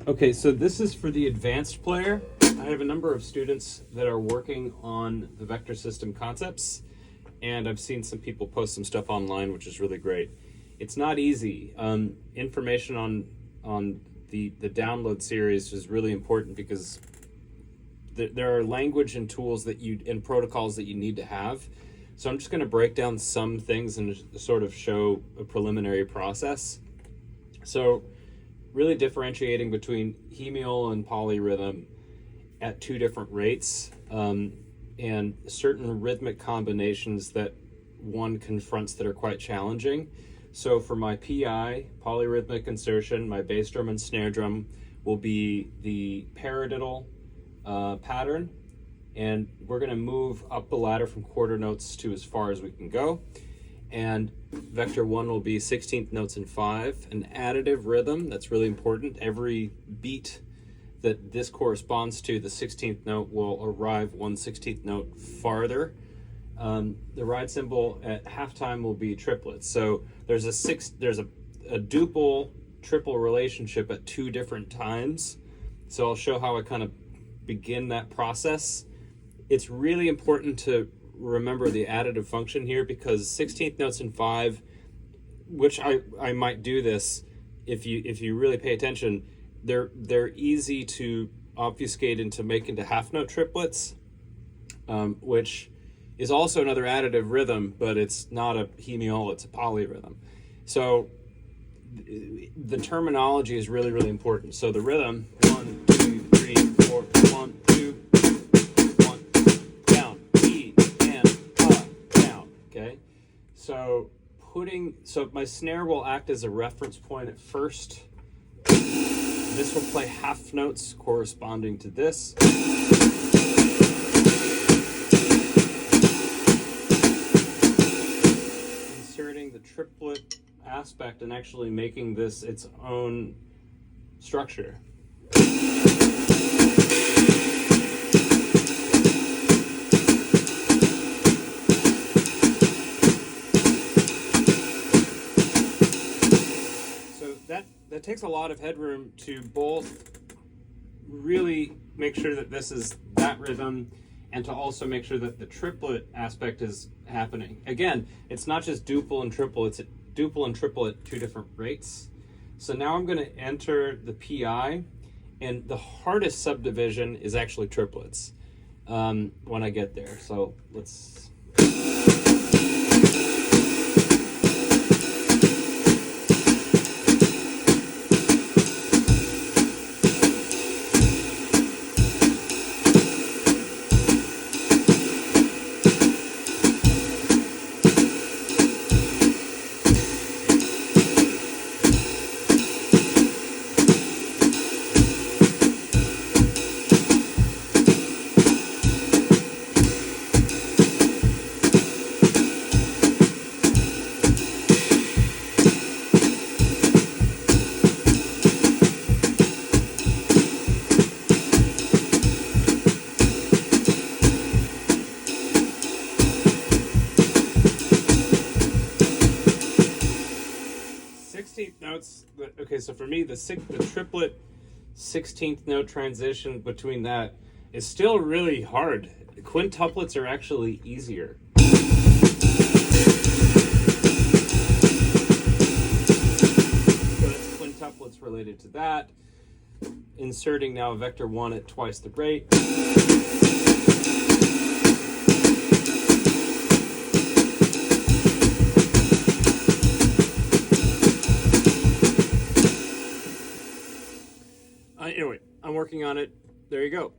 Okay, so this is for the advanced player. I have a number of students that are working on the vector system concepts, and I've seen some people post some stuff online, which is really great. It's not easy. Information on the download series is really important because there are language and tools and protocols that you need to have. So I'm just going to break down some things and sort of show a preliminary process. So really differentiating between hemial and polyrhythm at two different rates, and certain rhythmic combinations that one confronts that are quite challenging. So for my PI, polyrhythmic insertion, my bass drum and snare drum will be the paradiddle pattern, and we're going to move up the ladder from quarter notes to as far as we can go. And vector 1 will be 16th notes in 5, an additive rhythm. That's really important. Every beat that this corresponds to, the 16th note will arrive 1/16th note farther. The ride cymbal at halftime will be triplets. So there's a duple triple relationship at two different times. So I'll show how I kind of begin that process. It's really important to remember the additive function here, because 16th notes in 5, which I might do this if you really pay attention, they're easy to obfuscate into make into half note triplets, which is also another additive rhythm, but it's not a hemial, it's a polyrhythm. So the terminology is really, really important. So the rhythm, 1, 2, 3, 4, 1, 2, 1, down, E, and up, down, okay? So my snare will act as a reference point at first. This will play half notes corresponding to this. Inserting the triplet aspect and actually making this its own structure. That takes a lot of headroom to both really make sure that this is that rhythm, and to also make sure that the triplet aspect is happening. Again, it's not just duple and triple, it's duple and triple at two different rates. So now I'm going to enter the PI, and the hardest subdivision is actually triplets when I get there. So let's... notes. Okay, so for me, the triplet 16th note transition between that is still really hard. Quintuplets are actually easier. So that's quintuplets related to that. Inserting now vector 1 at twice the rate. Anyway, I'm working on it. There you go.